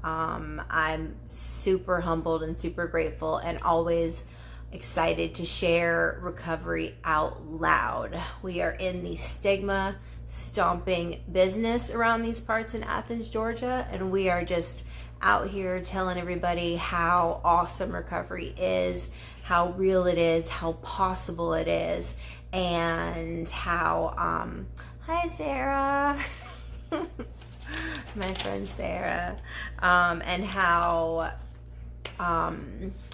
I'm super humbled and super grateful and always excited to share recovery out loud. We are in the stigma stomping business around these parts in Athens, Georgia, and we are just out here telling everybody how awesome recovery is, how real it is, how possible it is, and how hi Sarah my friend Sarah, and how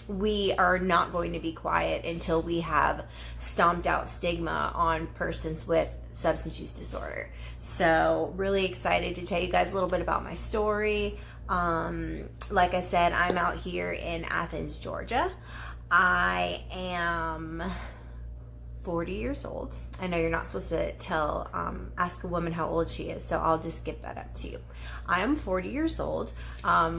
we are not going to be quiet until we have stomped out stigma on persons with substance use disorder. So really excited to tell you guys a little bit about my story. Like I said, I'm out here in Athens, Georgia. I am 40 years old. I know you're not supposed to ask a woman how old she is, so I'll just give that up to you. I am 40 years old,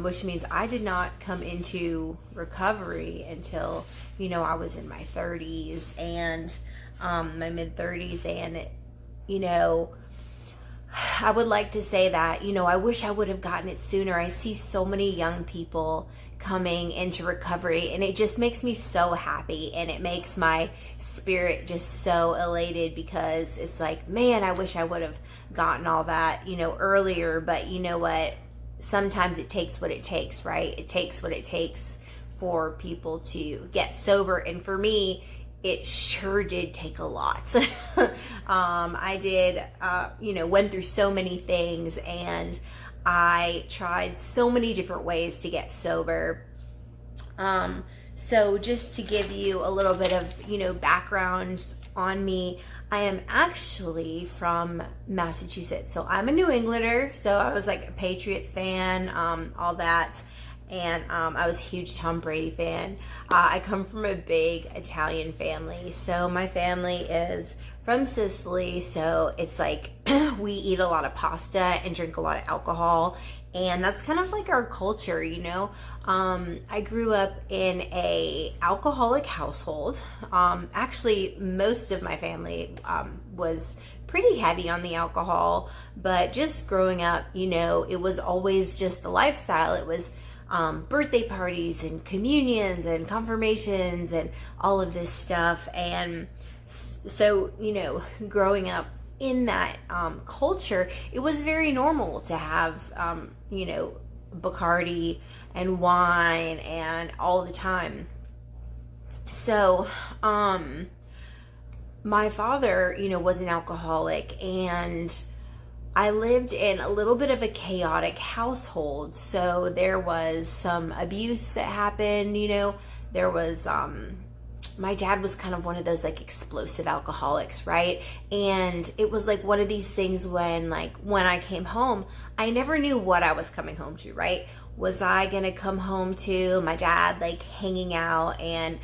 which means I did not come into recovery until, I was in my 30s and my mid 30s. And, I would like to say that, I wish I would have gotten it sooner. I see so many young people coming into recovery, and it just makes me so happy, and it makes my spirit just so elated, because it's like, man, I wish I would have gotten all that, earlier. But you know what? Sometimes it takes what it takes, right? It takes what it takes for people to get sober. And for me, it sure did take a lot. I did, went through so many things, and I tried so many different ways to get sober. So just to give you a little bit of, background on me, I am actually from Massachusetts. So I'm a New Englander. So I was like a Patriots fan, all that. And I was a huge Tom Brady fan. I come from a big Italian family. So my family is from Sicily. So it's like we eat a lot of pasta and drink a lot of alcohol. And that's kind of like our culture, I grew up in a alcoholic household. Actually, most of my family was pretty heavy on the alcohol. But just growing up, it was always just the lifestyle. It was birthday parties and communions and confirmations and all of this stuff. And so, growing up in that culture, it was very normal to have, Bacardi and wine and all the time. So, my father, was an alcoholic, and I lived in a little bit of a chaotic household. So there was some abuse that happened, there was, my dad was kind of one of those like explosive alcoholics, right? And it was like one of these things when I came home, I never knew what I was coming home to, right? Was I gonna come home to my dad like hanging out and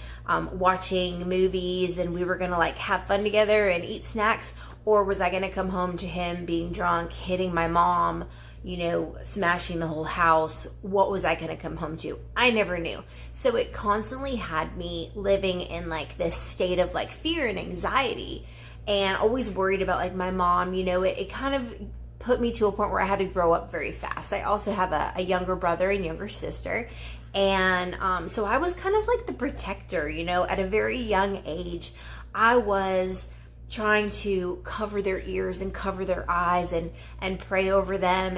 watching movies, and we were gonna like have fun together and eat snacks? Or was I gonna come home to him being drunk, hitting my mom, smashing the whole house? What was I gonna come home to? I never knew. So it constantly had me living in like this state of like fear and anxiety, and always worried about like my mom. It kind of put me to a point where I had to grow up very fast. I also have a younger brother and younger sister. And so I was kind of like the protector, at a very young age. I was trying to cover their ears and cover their eyes and pray over them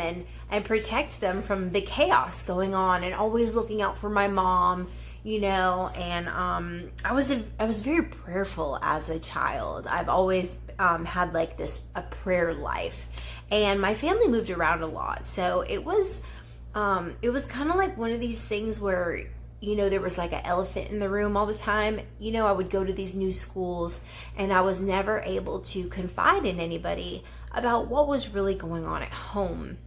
and protect them from the chaos going on, and always looking out for my mom, and I was very prayerful as a child. I've always had like a prayer life, and my family moved around a lot. So it was kind of like one of these things where there was like an elephant in the room all the time. I would go to these new schools, and I was never able to confide in anybody about what was really going on at home.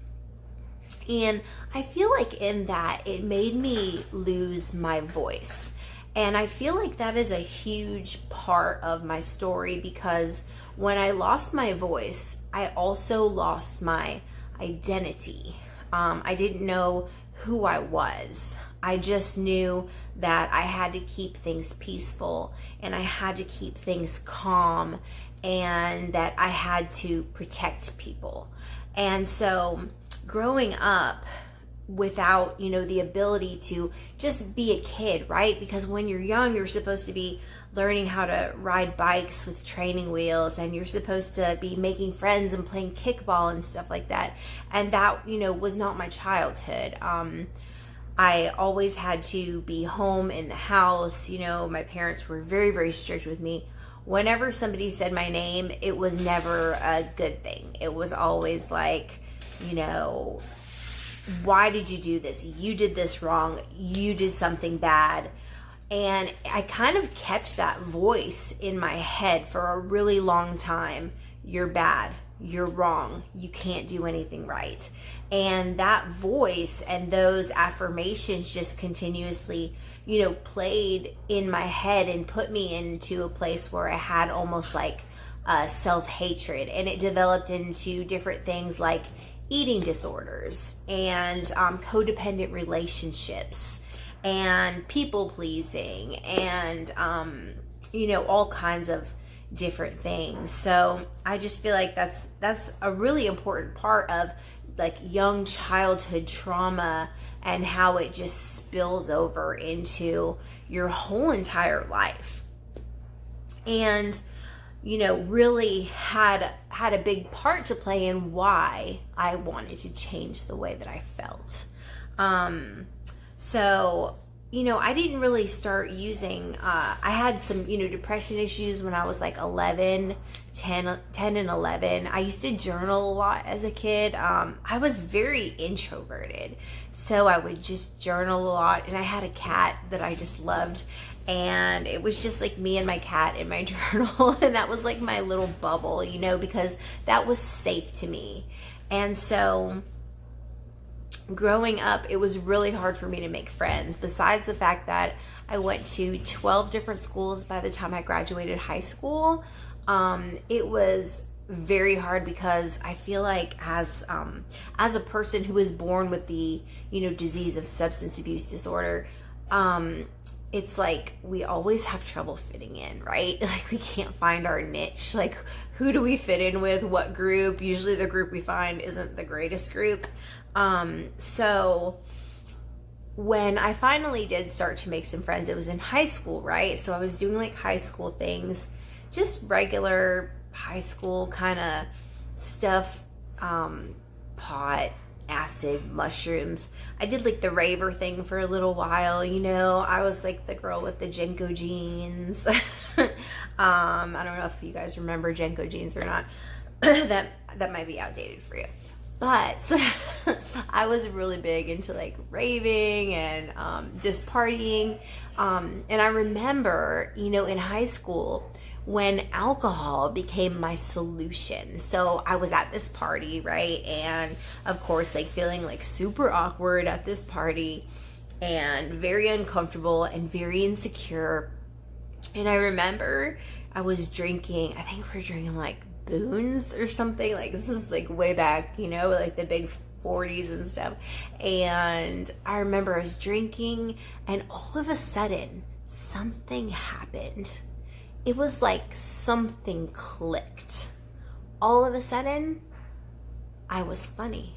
And I feel like in that, it made me lose my voice. And I feel like that is a huge part of my story, because when I lost my voice, I also lost my identity. I didn't know who I was. I just knew that I had to keep things peaceful, and I had to keep things calm, and that I had to protect people. And so growing up, without, the ability to just be a kid, right? Because when you're young, you're supposed to be learning how to ride bikes with training wheels, and you're supposed to be making friends and playing kickball and stuff like that. And that, was not my childhood. I always had to be home in the house. My parents were very, very strict with me. Whenever somebody said my name, it was never a good thing. It was always like, why did you do this? You did this wrong. You did something bad. And I kind of kept that voice in my head for a really long time. You're bad. You're wrong. You can't do anything right. And that voice and those affirmations just continuously, played in my head and put me into a place where I had almost like self-hatred. And it developed into different things like eating disorders and codependent relationships and people pleasing and, all kinds of different things. So I just feel like that's a really important part of like young childhood trauma and how it just spills over into your whole entire life. And really had a big part to play in why I wanted to change the way that I felt. So, I didn't really start using, I had some, depression issues when I was like 10 and 11. I used to journal a lot as a kid. I was very introverted, so I would just journal a lot, and I had a cat that I just loved, and it was just like me and my cat in my journal, and that was like my little bubble, because that was safe to me. And so growing up, it was really hard for me to make friends, besides the fact that I went to 12 different schools by the time I graduated high school. It was very hard because I feel like as a person who was born with the, disease of substance abuse disorder, it's like we always have trouble fitting in, right? Like we can't find our niche. Like who do we fit in with? What group? Usually the group we find isn't the greatest group. So when I finally did start to make some friends, it was in high school, right? So I was doing like high school things, just regular high school kind of stuff, pot, acid, mushrooms. I did like the raver thing for a little while, I was like the girl with the Jenko jeans. I don't know if you guys remember Jenko jeans or not. that might be outdated for you. But I was really big into like raving and just partying. And I remember, in high school when alcohol became my solution. So I was at this party, right? And of course, like feeling like super awkward at this party and very uncomfortable and very insecure. And I remember I was drinking, I think we were drinking like Boons or something. Like this is like way back, like the big 40s and stuff. And I remember I was drinking and all of a sudden something happened. It was like something clicked. All of a sudden, I was funny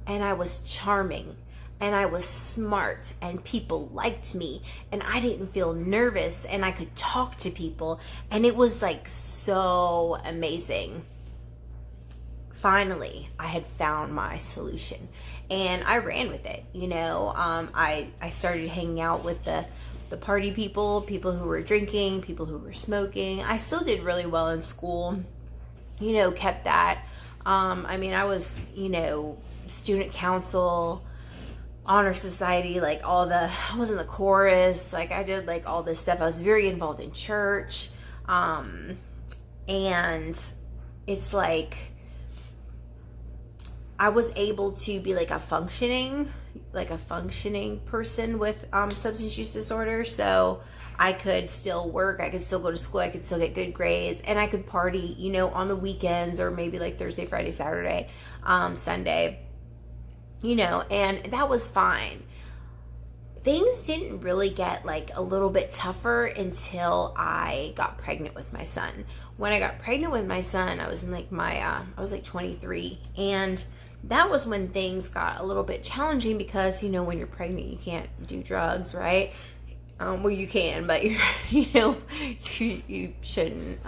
and I was charming and I was smart and people liked me and I didn't feel nervous and I could talk to people and it was like so amazing. Finally, I had found my solution and I ran with it. I started hanging out with the party people who were drinking, people who were smoking. I still did really well in school, kept that. I was, student council, honor society, I was in the chorus, I did all this stuff. I was very involved in church. And it's like, I was able to be a functioning person with substance use disorder. So I could still work, I could still go to school, I could still get good grades, and I could party, on the weekends or maybe Thursday, Friday, Saturday, Sunday, and that was fine. Things didn't really get a little bit tougher until I got pregnant with my son. When I got pregnant with my son, I was in I was 23, and that was when things got a little bit challenging because, you know, when you're pregnant, you can't do drugs, right? Well, you can, but you're, you know, you shouldn't.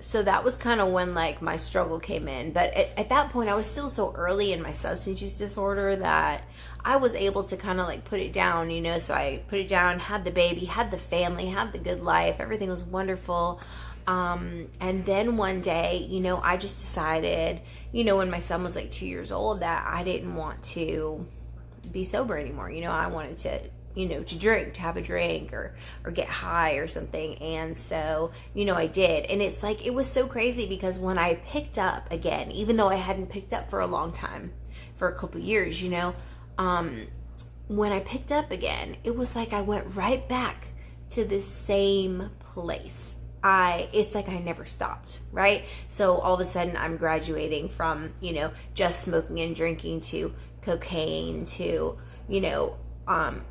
So that was kind of when like my struggle came in. But at that point, I was still so early in my substance use disorder that I was able to kind of like put it down, you know. So I put it down, had the baby, had the family, had the good life. Everything was wonderful. And then one day, you know, I just decided, you know, when my son was like 2 years old, that I didn't want to be sober anymore. You know, I wanted to, you know, to drink, to have a drink or get high or something. And so, you know, I did. And it's like, it was so crazy because when I picked up again, even though I hadn't picked up for a long time, for a couple years, you know, when I picked up again, it was like I went right back to the same place. It's like I never stopped, right? So all of a sudden I'm graduating from, you know, just smoking and drinking to cocaine to, you know,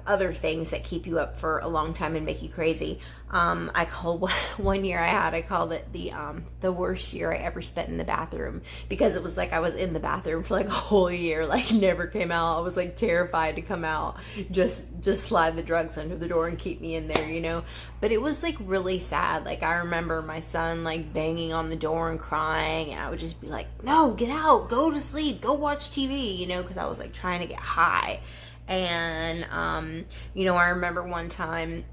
other things that keep you up for a long time and make you crazy. I call one year I called it the worst year I ever spent in the bathroom, because it was like I was in the bathroom for like a whole year, like never came out. I was like terrified to come out, just slide the drugs under the door and keep me in there, you know. But it was like really sad. Like I remember my son like banging on the door and crying, and I would just be like, no, get out, go to sleep, go watch TV, you know, because I was like trying to get high. And, you know, I remember one time,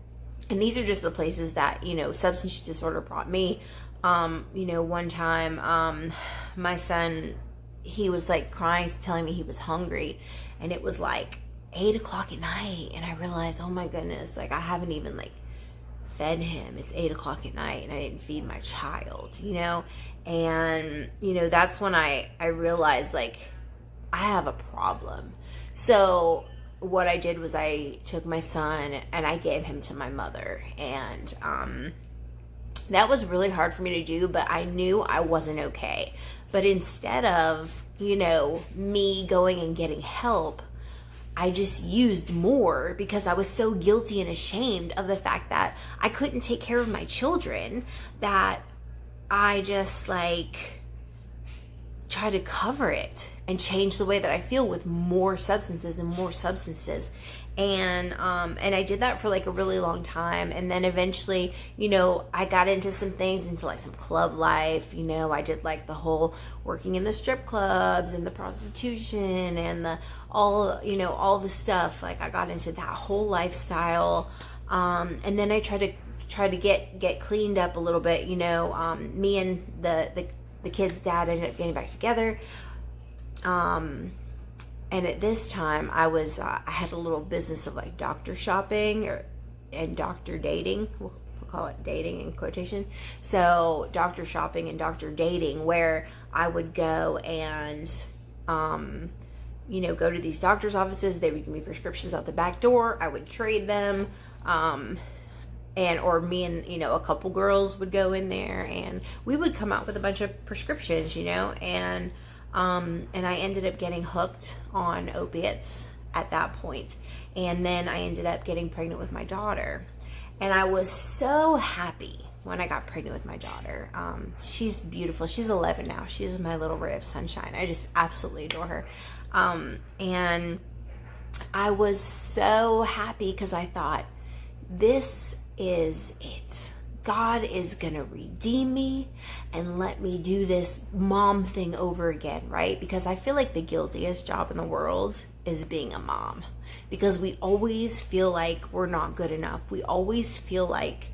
and these are just the places that, you know, substance use disorder brought me. You know, one time, my son, he was like crying, telling me he was hungry, and it was like 8 o'clock at night. And I realized, oh my goodness, like I haven't even like fed him. It's 8 o'clock at night and I didn't feed my child, you know? And, you know, that's when I realized like I have a problem. So what I did was I took my son and I gave him to my mother, and that was really hard for me to do, but I knew I wasn't okay. But instead of, you know, me going and getting help, I just used more because I was so guilty and ashamed of the fact that I couldn't take care of my children, that I just like try to cover it and change the way that I feel with more substances and more substances. And I did that for like a really long time. And then eventually, you know, I got into some things, into like some club life. You know, I did like the whole working in the strip clubs and the prostitution and the all the stuff. Like I got into that whole lifestyle. And then I tried to get cleaned up a little bit. You know, me and the kid's dad ended up getting back together. And at this time I had a little business of like doctor shopping and doctor dating. We'll call it dating in quotation. So doctor shopping and doctor dating, where I would go and, you know, go to these doctor's offices. They would give me prescriptions out the back door. I would trade them. Or me and, you know, a couple girls would go in there and we would come out with a bunch of prescriptions, you know, and I ended up getting hooked on opiates at that point. And then I ended up getting pregnant with my daughter. And I was so happy when I got pregnant with my daughter. She's beautiful. She's 11 now. She's my little ray of sunshine. I just absolutely adore her. And I was so happy because I thought, this is it. God is gonna redeem me and let me do this mom thing over again, right? Because I feel like the guiltiest job in the world is being a mom, because we always feel like we're not good enough. We always feel like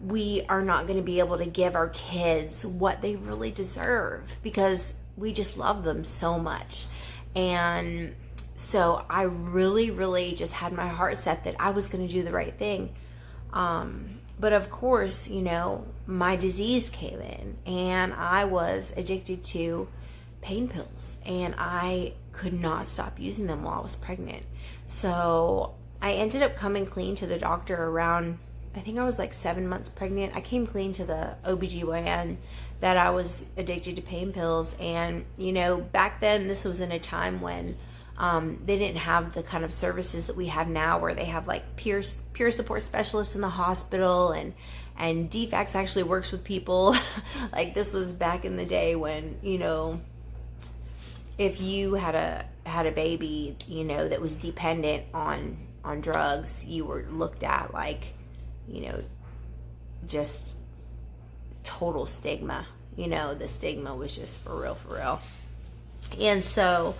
we are not going to be able to give our kids what they really deserve, because we just love them so much. And so I really, really just had my heart set that I was going to do the right thing. But of course, you know, my disease came in and I was addicted to pain pills, and I could not stop using them while I was pregnant. So I ended up coming clean to the doctor around, I think I was like 7 months pregnant. I came clean to the OBGYN that I was addicted to pain pills. And, you know, back then this was in a time when they didn't have the kind of services that we have now, where they have like peer support specialists in the hospital, and DFACS actually works with people. Like this was back in the day when, you know, if you had a baby, you know, that was dependent on drugs, you were looked at like, you know, just total stigma. You know, the stigma was just for real. And so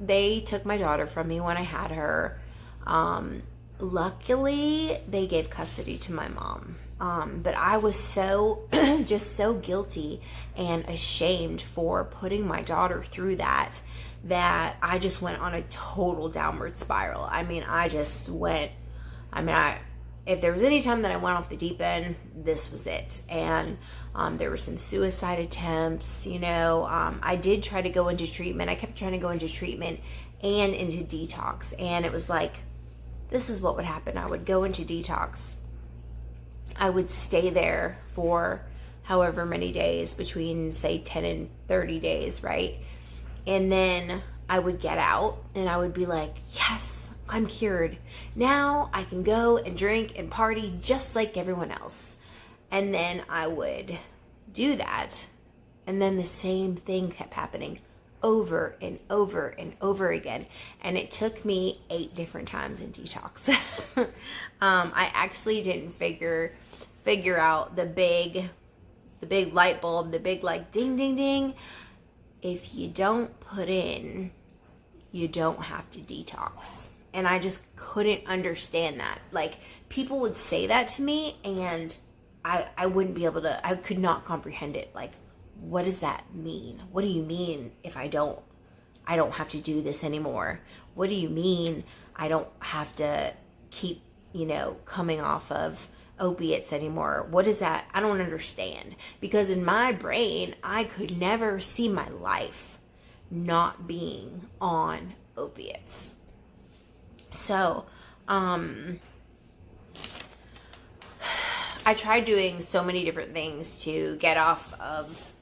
they took my daughter from me when I had her. Luckily, they gave custody to my mom. But I was so, just so guilty and ashamed for putting my daughter through that I just went on a total downward spiral. I mean, if there was any time that I went off the deep end, this was it. And there were some suicide attempts, you know. I did try to go into treatment. I kept trying to go into treatment and into detox. And it was like, this is what would happen. I would go into detox. I would stay there for however many days, between say 10 and 30 days, right? And then I would get out and I would be like, yes, I'm cured. Now I can go and drink and party just like everyone else. And then I would do that. And then the same thing kept happening over and over and over again. And it took me 8 different times in detox. I actually didn't figure out the big light bulb, the big like ding, ding, ding. If you don't put in, you don't have to detox. And I just couldn't understand that. Like, people would say that to me and I wouldn't be able to, I could not comprehend it. Like, what does that mean? What do you mean if I don't have to do this anymore? What do you mean I don't have to keep, you know, coming off of opiates anymore? What is that? I don't understand. Because in my brain, I could never see my life not being on opiates. So, I tried doing so many different things to get off of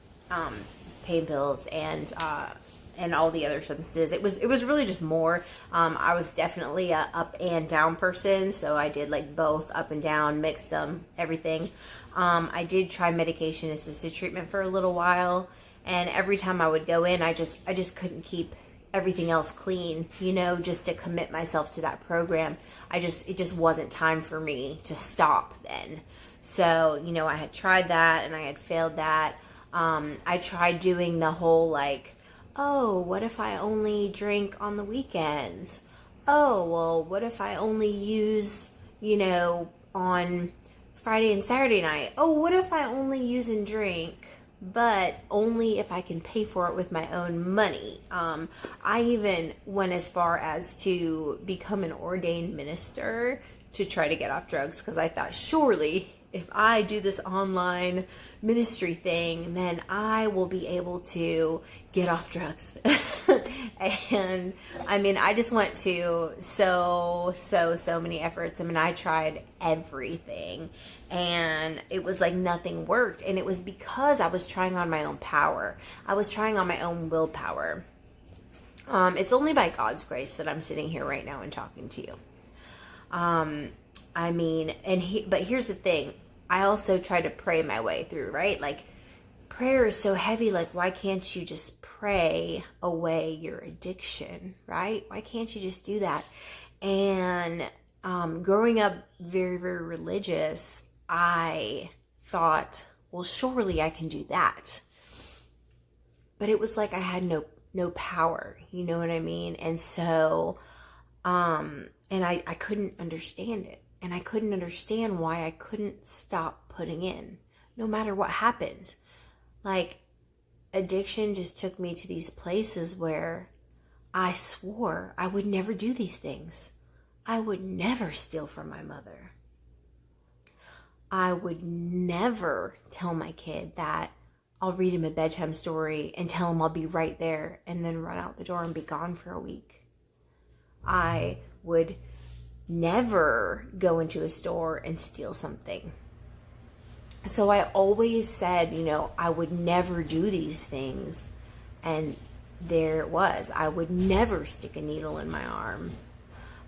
pain pills and all the other substances. It was really just more. I was definitely a up and down person, so I did like both, up and down, mixed them, everything. I did try medication assisted treatment for a little while, and every time I would go in, I just couldn't keep everything else clean, you know, just to commit myself to that program. It just wasn't time for me to stop then. So, you know, I had tried that and I had failed that. I tried doing the whole like, oh, what if I only drink on the weekends? Oh, well, what if I only use, you know, on Friday and Saturday night? Oh, what if I only use and drink, but only if I can pay for it with my own money? I even went as far as to become an ordained minister to try to get off drugs, because I thought, surely if I do this online ministry thing, then I will be able to get off drugs. And I mean, I just went to so many efforts. I mean, I tried everything and it was like nothing worked. And it was because I was trying on my own power. I was trying on my own willpower. It's only by God's grace that I'm sitting here right now and talking to you. I mean, but here's the thing. I also try to pray my way through, right? Like, prayer is so heavy. Like, why can't you just pray away your addiction, right? Why can't you just do that? And growing up very, very religious, I thought, well, surely I can do that. But it was like I had no power, you know what I mean? And so, and I couldn't understand it. And I couldn't understand why I couldn't stop putting in, no matter what happened. Like, addiction just took me to these places where I swore I would never do these things. I would never steal from my mother. I would never tell my kid that I'll read him a bedtime story and tell him I'll be right there and then run out the door and be gone for a week. I would never go into a store and steal something. So I always said, you know, I would never do these things. And there it was. I would never stick a needle in my arm.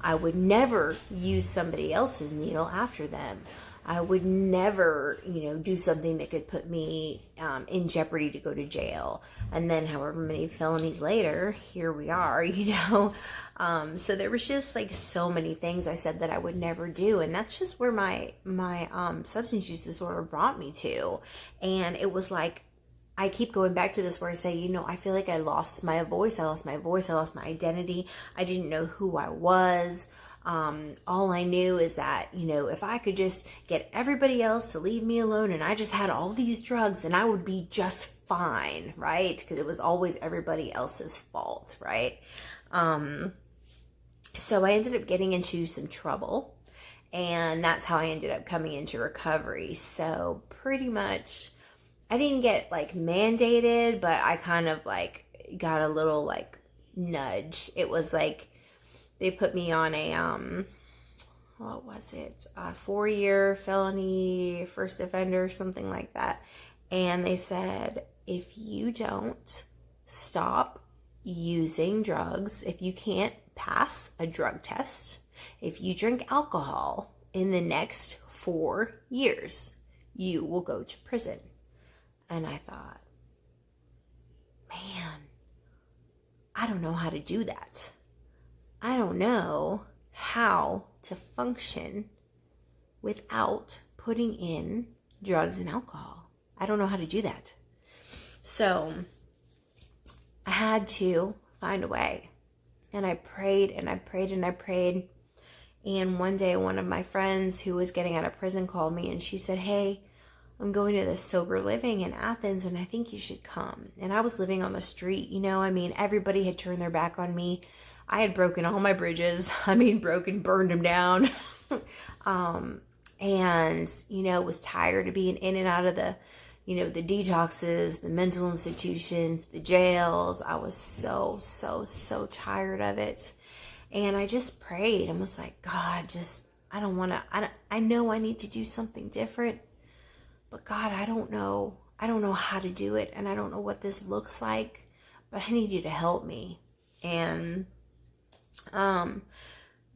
I would never use somebody else's needle after them. I would never, do something that could put me in jeopardy to go to jail. And then however many felonies later, here we are, So there was just like so many things I said that I would never do. And that's just where my substance use disorder brought me to. And it was like, I keep going back to this where I say, I feel like I lost my voice. I lost my identity. I didn't know who I was. All I knew is that, if I could just get everybody else to leave me alone and I just had all these drugs, then I would be just fine, right? Because it was always everybody else's fault, right? So I ended up getting into some trouble, and that's how I ended up coming into recovery. So pretty much, I didn't get like mandated, but I kind of like got a little like nudge. It was like, they put me on a, what was it? A 4-year felony first offender, something like that. And they said, if you don't stop using drugs, if you can't pass a drug test, if you drink alcohol in the next 4 years, you will go to prison. And I thought, man, I don't know how to do that. I don't know how to function without putting in drugs and alcohol. I don't know how to do that. So I had to find a way. And I prayed and I prayed and I prayed. And one day one of my friends who was getting out of prison called me and she said, hey, I'm going to this sober living in Athens and I think you should come. And I was living on the street, everybody had turned their back on me. I had broken all my bridges. Burned them down. And, was tired of being in and out of the, the detoxes, the mental institutions, the jails. I was so tired of it. And I just prayed and was like, God, I know I need to do something different, but God, I don't know how to do it. And I don't know what this looks like, but I need you to help me. And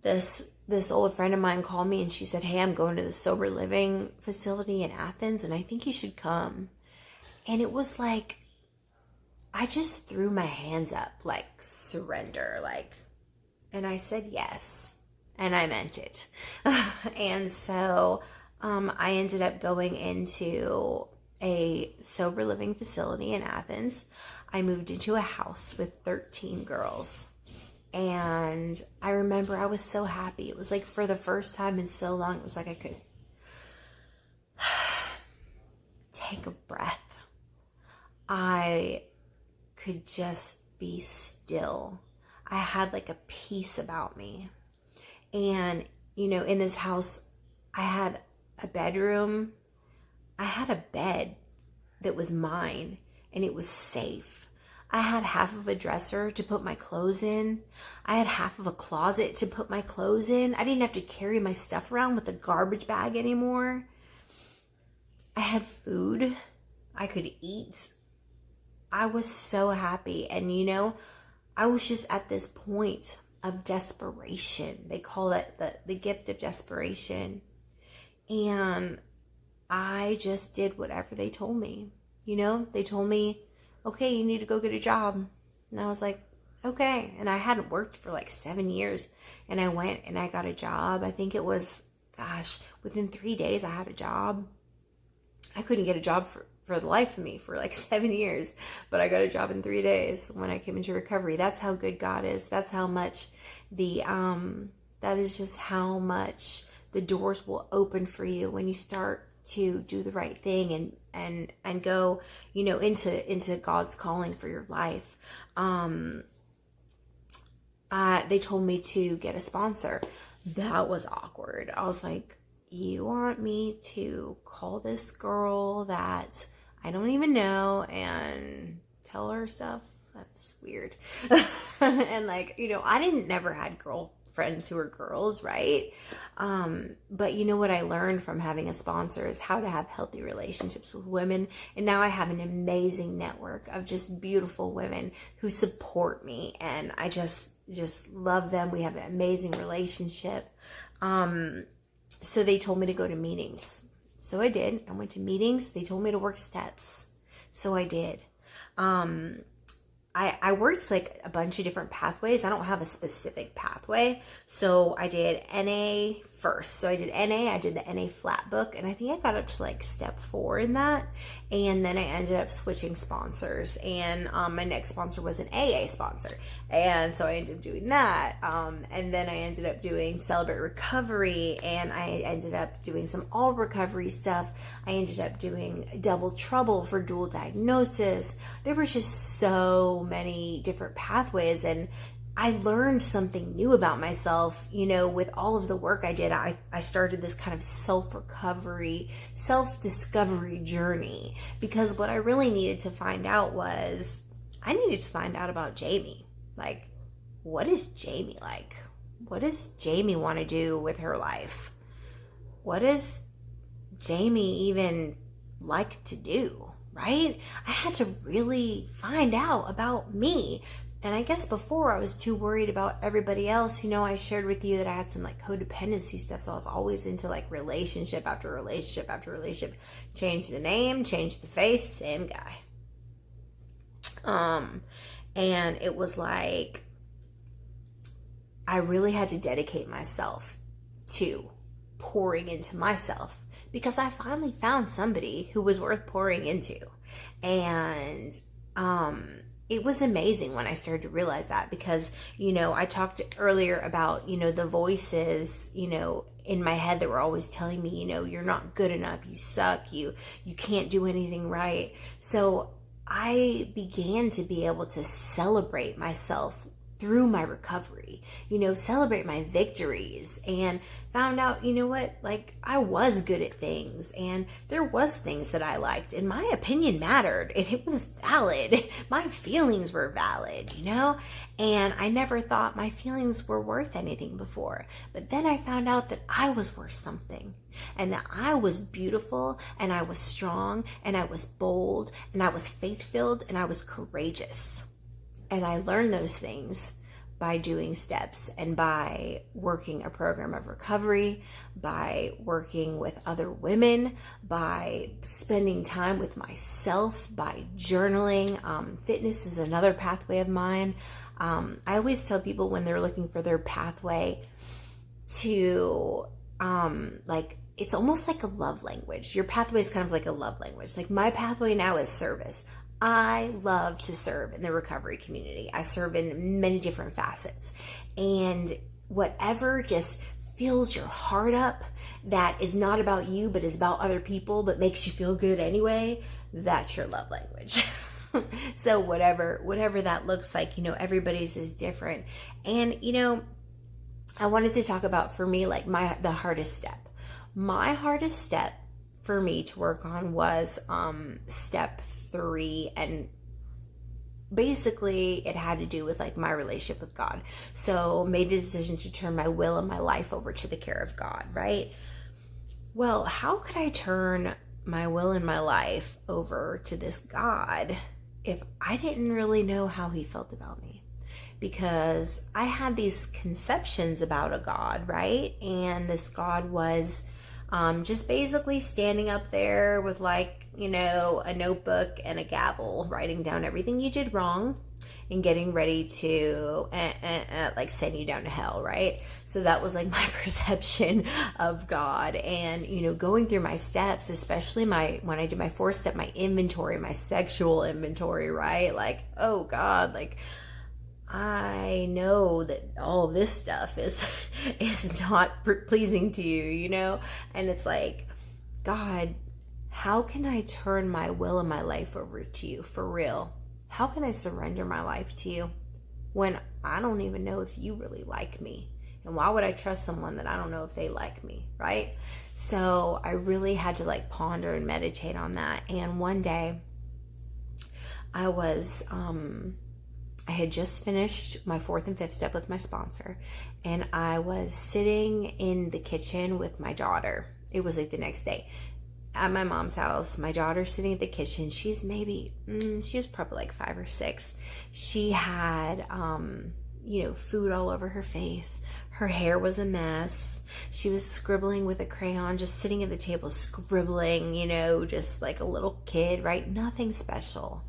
this old friend of mine called me and she said, hey, I'm going to the sober living facility in Athens and I think you should come. And it was like, I just threw my hands up, like surrender, and I said yes, and I meant it. And so, I ended up going into a sober living facility in Athens. I moved into a house with 13 girls. And I remember I was so happy. It was like for the first time in so long, it was like I could take a breath. I could just be still. I had like a peace about me. And, in this house, I had a bedroom. I had a bed that was mine and it was safe. I had half of a dresser to put my clothes in. I had half of a closet to put my clothes in. I didn't have to carry my stuff around with a garbage bag anymore. I had food. I could eat. I was so happy. And I was just at this point of desperation. They call it the gift of desperation. And I just did whatever they told me. They told me, okay, you need to go get a job. And I was like, okay. And I hadn't worked for like 7 years. And I went and I got a job. I think it was, within 3 days I had a job. I couldn't get a job for the life of me for like 7 years. But I got a job in 3 days when I came into recovery. That's how good God is. That's how much that is just how much the doors will open for you when you start to do the right thing and go, into God's calling for your life. They told me to get a sponsor. That was awkward. I was like, you want me to call this girl that I don't even know and tell her stuff? That's weird. And I never had girlfriends who were girls, right? But what I learned from having a sponsor is how to have healthy relationships with women. And now I have an amazing network of just beautiful women who support me. And I just love them. We have an amazing relationship. So they told me to go to meetings. So I did. I went to meetings. They told me to work steps. So I did. I worked like a bunch of different pathways. I don't have a specific pathway. So I did NA first. So I did NA, I did the NA flat book, and I think I got up to like step 4 in that. And then I ended up switching sponsors, and my next sponsor was an AA sponsor. And so I ended up doing that. And then I ended up doing Celebrate Recovery, and I ended up doing some all recovery stuff. I ended up doing Double Trouble for dual diagnosis. There was just so many different pathways, and I learned something new about myself, you know, with all of the work I did. I started this kind of self-recovery, self-discovery journey, because what I really needed to find out was, I needed to find out about Jamie. Like, what is Jamie like? What does Jamie want to do with her life? What does Jamie even like to do, right? I had to really find out about me. And I guess before I was too worried about everybody else. You know, I shared with you that I had some like codependency stuff. So I was always into like relationship after relationship after relationship. Change the name, change the face, same guy. And it was like, I really had to dedicate myself to pouring into myself, because I finally found somebody who was worth pouring into. And, it was amazing when I started to realize that, because, you know, I talked earlier about, you know, the voices, you know, in my head that were always telling me, you know, you're not good enough, you suck, you can't do anything right. So I began to be able to celebrate myself through my recovery, you know, celebrate my victories, and found out, you know what, like, I was good at things, and there was things that I liked, and my opinion mattered, and it was valid. My feelings were valid, you know, and I never thought my feelings were worth anything before. But then I found out that I was worth something, and that I was beautiful, and I was strong, and I was bold, and I was faith-filled, and I was courageous. And I learned those things by doing steps, and by working a program of recovery, by working with other women, by spending time with myself, by journaling. Fitness is another pathway of mine. I always tell people when they're looking for their pathway to, like, it's almost like a love language. Your pathway is kind of like a love language. Like, my pathway now is service. I love to serve in the recovery community. I serve in many different facets. And whatever just fills your heart up, that is not about you, but is about other people, but makes you feel good anyway, that's your love language. So whatever that looks like, you know, everybody's is different. And, you know, I wanted to talk about, for me, like, the hardest step. My hardest step for me to work on was step 3, and basically it had to do with like my relationship with God. So made a decision to turn my will and my life over to the care of God, right? Well, how could I turn my will and my life over to this God if I didn't really know how he felt about me? Because I had these conceptions about a God, right? And this God was just basically standing up there with, like, you know, a notebook and a gavel, writing down everything you did wrong and getting ready to like send you down to hell, right? So that was like my perception of God. And, you know, going through my steps, especially when I did my 4th step, my inventory, my sexual inventory, right? Like, oh God, like, I know that all this stuff is not pleasing to you, you know? And it's like, God, how can I turn my will and my life over to you for real? How can I surrender my life to you when I don't even know if you really like me? And why would I trust someone that I don't know if they like me, right? So I really had to like ponder and meditate on that. And one day I was, I had just finished my 4th and 5th step with my sponsor, and I was sitting in the kitchen with my daughter. It was like the next day at my mom's house. My daughter's sitting at the kitchen. She's maybe, she was probably like 5 or 6. She had, food all over her face. Her hair was a mess. She was scribbling with a crayon, just sitting at the table scribbling, just like a little kid, right? Nothing special.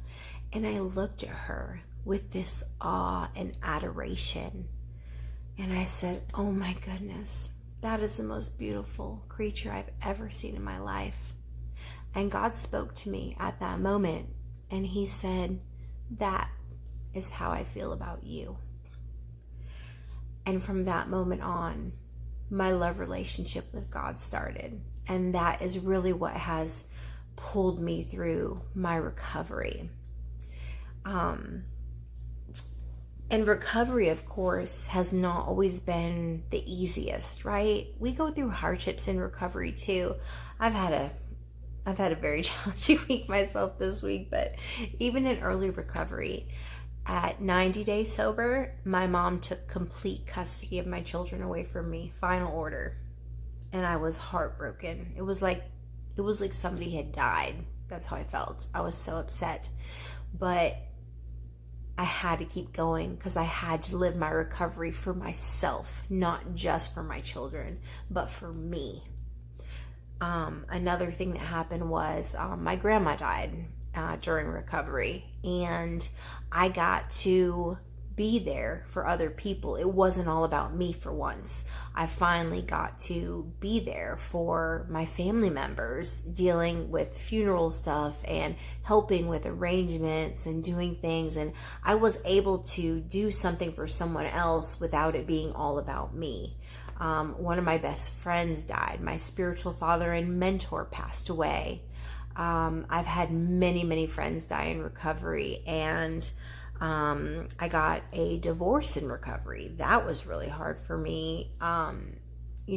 And I looked at her with this awe and adoration. And I said, oh my goodness, that is the most beautiful creature I've ever seen in my life. And God spoke to me at that moment, and he said, that is how I feel about you. And from that moment on, my love relationship with God started. And that is really what has pulled me through my recovery. And recovery, of course, has not always been the easiest, right? We go through hardships in recovery too. I've had a very challenging week myself this week, but even in early recovery, at 90 days sober, my mom took complete custody of my children away from me, final order. And I was heartbroken. It was like somebody had died. That's how I felt. I was so upset. But I had to keep going because I had to live my recovery for myself, not just for my children, but for me. Another thing that happened was my grandma died during recovery, and I got to be there for other people. It wasn't all about me for once. I finally got to be there for my family members, dealing with funeral stuff and helping with arrangements and doing things. And I was able to do something for someone else without it being all about me. One of my best friends died. My spiritual father and mentor passed away. I've had many, many friends die in recovery, and I got a divorce in recovery. That was really hard for me. I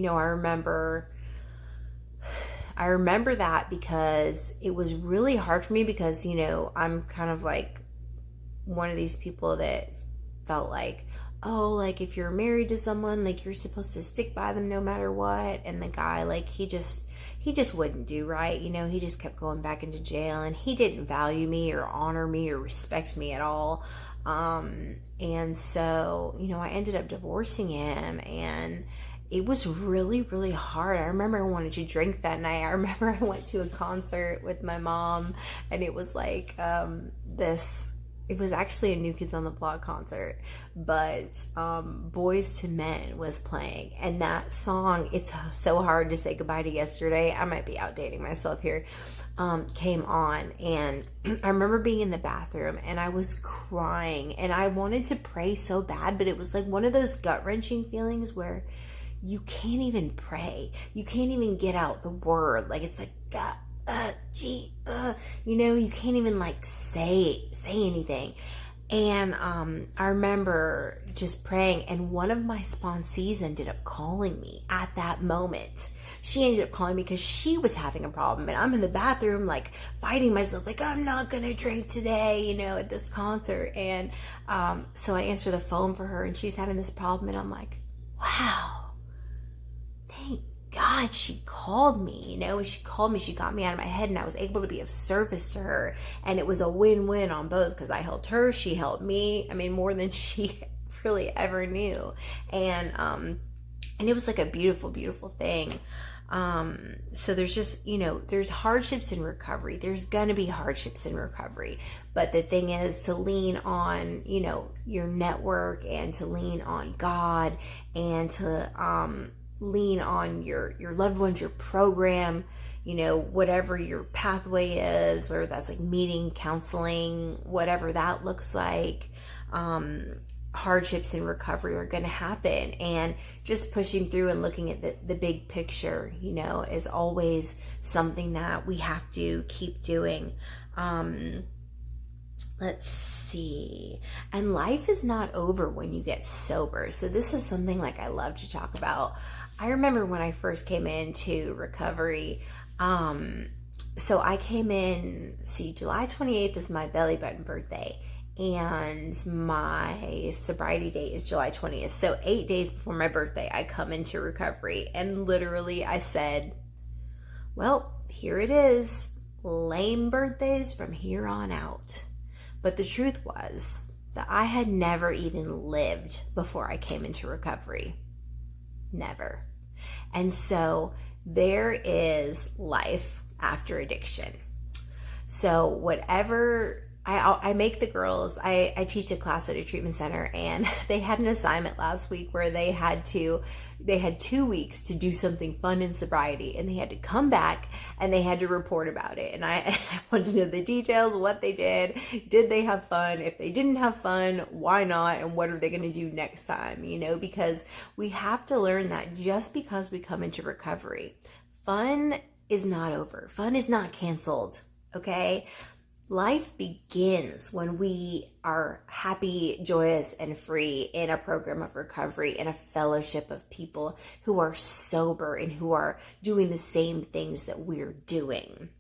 remember that because it was really hard for me because, I'm kind of like one of these people that felt like, oh, like if you're married to someone, like you're supposed to stick by them no matter what. And the guy, like he just wouldn't do right. He just kept going back into jail, and he didn't value me or honor me or respect me at all. And so, I ended up divorcing him, and it was really, really hard. I remember I wanted to drink that night. I remember I went to a concert with my mom, and it was like, it was actually a New Kids on the Block concert, but Boys to Men was playing, and that song, It's So Hard to Say Goodbye to Yesterday, I might be outdating myself here, came on, and I remember being in the bathroom, and I was crying, and I wanted to pray so bad, but it was like one of those gut-wrenching feelings where you can't even pray, you can't even get out the word, like it's like, God, you can't even like say anything. And I remember just praying, and one of my sponsees ended up calling me at that moment. She ended up calling me because she was having a problem, and I'm in the bathroom like fighting myself, like I'm not gonna drink today, at this concert. And so I answer the phone for her, and she's having this problem, and I'm like, wow, thank God she called me, when she called me, she got me out of my head, and I was able to be of service to her, and it was a win-win on both, because I helped her, she helped me, more than she really ever knew, and it was like a beautiful, beautiful thing. So there's just, there's hardships in recovery, there's gonna be hardships in recovery, but the thing is to lean on, your network, and to lean on God, and to, lean on your loved ones, your program, whatever your pathway is, whether that's like meeting, counseling, whatever that looks like. Hardships in recovery are going to happen, and just pushing through and looking at the big picture, is always something that we have to keep doing. Let's see. And life is not over when you get sober. So this is something like I love to talk about. I remember when I first came into recovery, so I came in, July 28th is my belly button birthday, and my sobriety date is July 20th. So 8 days before my birthday, I come into recovery, and literally I said, well, here it is, lame birthdays from here on out. But the truth was, that I had never even lived before I came into recovery. Never. And so there is life after addiction. So whatever, I make the girls, I teach a class at a treatment center, and they had an assignment last week where they had 2 weeks to do something fun in sobriety, and they had to come back and they had to report about it. And I wanted to know the details, what they did they have fun? If they didn't have fun, why not? And what are they going to do next time? Because we have to learn that just because we come into recovery, fun is not over. Fun is not canceled. Okay? Life begins when we are happy, joyous, and free in a program of recovery, in a fellowship of people who are sober and who are doing the same things that we're doing.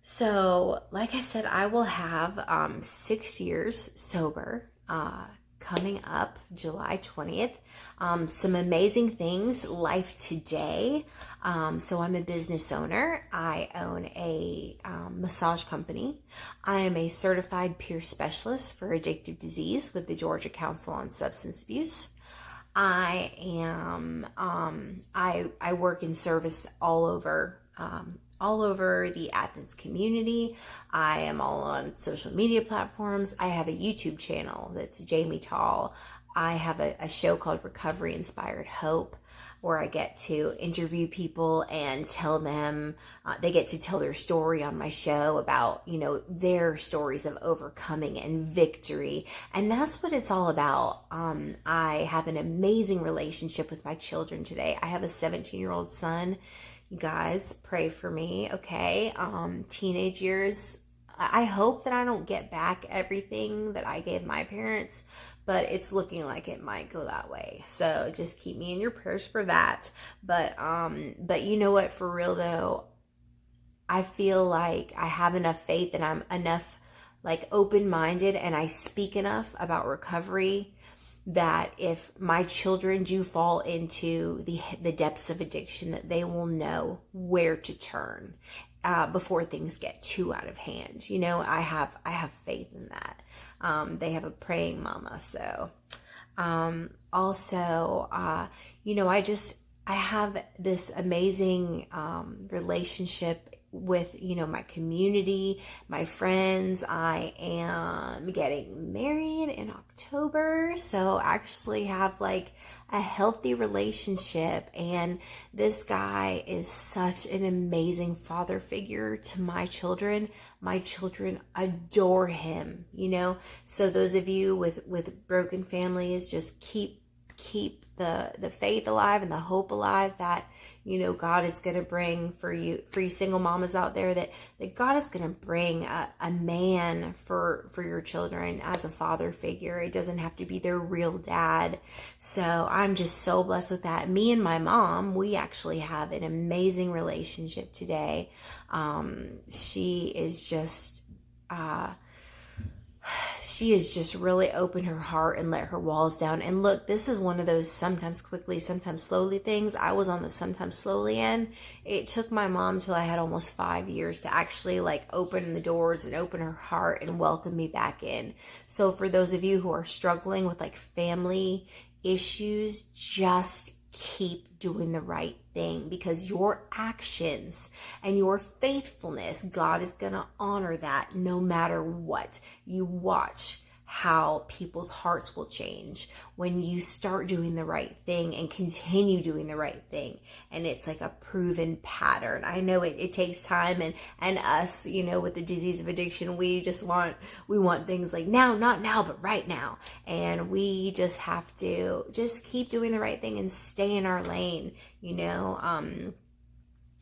So like I said, I will have 6 years sober coming up July 20th. Some amazing things, life today. So I'm a business owner. I own a massage company. I am a certified peer specialist for addictive disease with the Georgia Council on Substance Abuse. I am, I work in service all over the Athens community. I am all on social media platforms. I have a YouTube channel that's Jamie Tall. I have a show called Recovery Inspired Hope, where I get to interview people and tell them, they get to tell their story on my show about, their stories of overcoming and victory. And that's what it's all about. I have an amazing relationship with my children today. I have a 17-year-old son. You guys, pray for me, okay? Teenage years, I hope that I don't get back everything that I gave my parents, but it's looking like it might go that way. So just keep me in your prayers for that. But you know what, for real though, I feel like I have enough faith and I'm enough like open-minded and I speak enough about recovery that if my children do fall into the depths of addiction, that they will know where to turn before things get too out of hand. I have faith in that. They have a praying mama. So also, I have this amazing relationship with, my community, my friends. I am getting married in October, so I actually have like a healthy relationship, and this guy is such an amazing father figure to my children. My children adore him, so those of you with broken families, just keep the faith alive and the hope alive that God is going to bring for you single mamas out there, that God is going to bring a man for your children as a father figure. It doesn't have to be their real dad. So I'm just so blessed with that. Me and my mom, we actually have an amazing relationship today. She is just really opened her heart and let her walls down. And look, this is one of those sometimes quickly, sometimes slowly things. I was on the sometimes slowly end. It took my mom till I had almost 5 years to actually like open the doors and open her heart and welcome me back in. So for those of you who are struggling with like family issues, just keep doing the right thing, because your actions and your faithfulness, God is going to honor that no matter what. You watch how people's hearts will change when you start doing the right thing and continue doing the right thing. And it's like a proven pattern. I know it takes time, and us, with the disease of addiction, we want things like now, not now, but right now. And we just have to just keep doing the right thing and stay in our lane,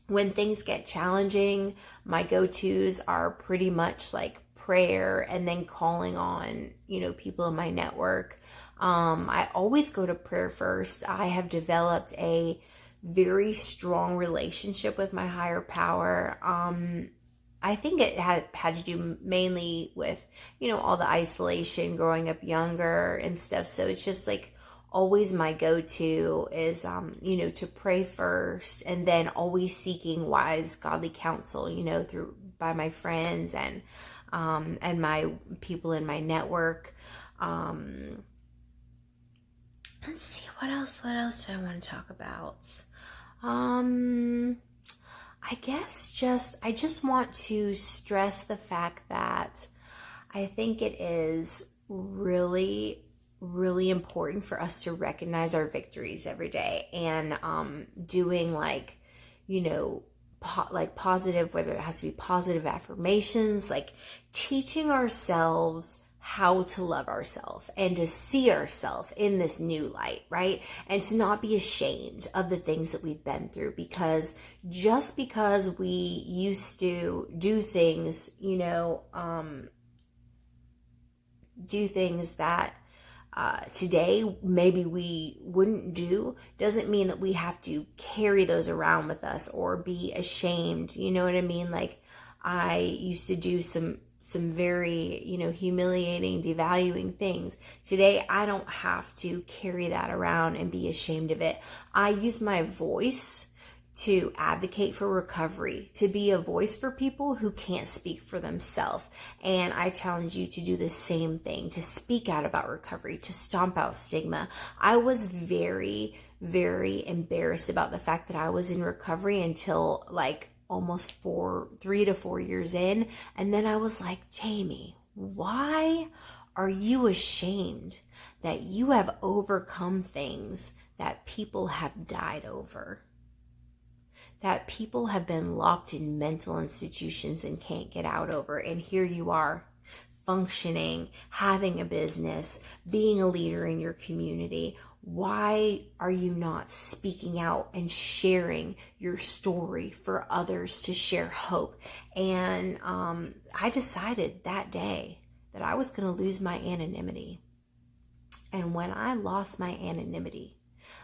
when things get challenging, my go-tos are pretty much like prayer and then calling on, people in my network. I always go to prayer first. I have developed a very strong relationship with my higher power. I think it had to do mainly with, all the isolation growing up younger and stuff. So it's just like always my go-to is, to pray first, and then always seeking wise, godly counsel, by my friends. And and my people in my network. Let's see, what else do I want to talk about? I guess I just want to stress the fact that I think it is really, really important for us to recognize our victories every day, and doing like, like positive, whether it has to be positive affirmations, like teaching ourselves how to love ourselves and to see ourselves in this new light, right? And to not be ashamed of the things that we've been through, because just because we used to do things, do things that today maybe we wouldn't do, doesn't mean that we have to carry those around with us or be ashamed. You know what I mean? Like, I used to do some very, humiliating, devaluing things. Today, I don't have to carry that around and be ashamed of it. I use my voice to advocate for recovery, to be a voice for people who can't speak for themselves. And I challenge you to do the same thing, to speak out about recovery, to stomp out stigma. I was very, very embarrassed about the fact that I was in recovery until like almost 3 to 4 years in. And then I was like, Jamie, why are you ashamed that you have overcome things that people have died over? That people have been locked in mental institutions and can't get out over. And here you are, functioning, having a business, being a leader in your community. Why are you not speaking out and sharing your story for others to share hope? And I decided that day that I was going to lose my anonymity. And when I lost my anonymity,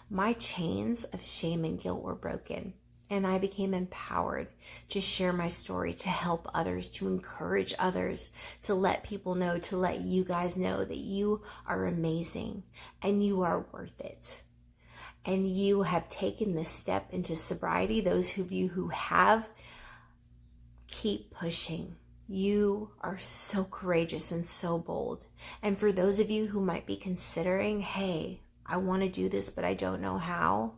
my chains of shame and guilt were broken. And I became empowered to share my story, to help others, to encourage others, to let people know, to let you guys know that you are amazing and you are worth it. And you have taken this step into sobriety. Those of you who have, keep pushing. You are so courageous and so bold. And for those of you who might be considering, hey, I want to do this, but I don't know how,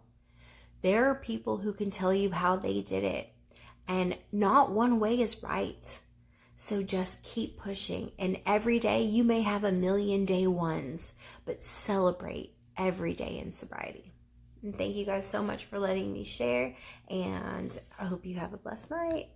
there are people who can tell you how they did it. And not one way is right. So just keep pushing. And every day, you may have a million day ones, but celebrate every day in sobriety. And thank you guys so much for letting me share. And I hope you have a blessed night.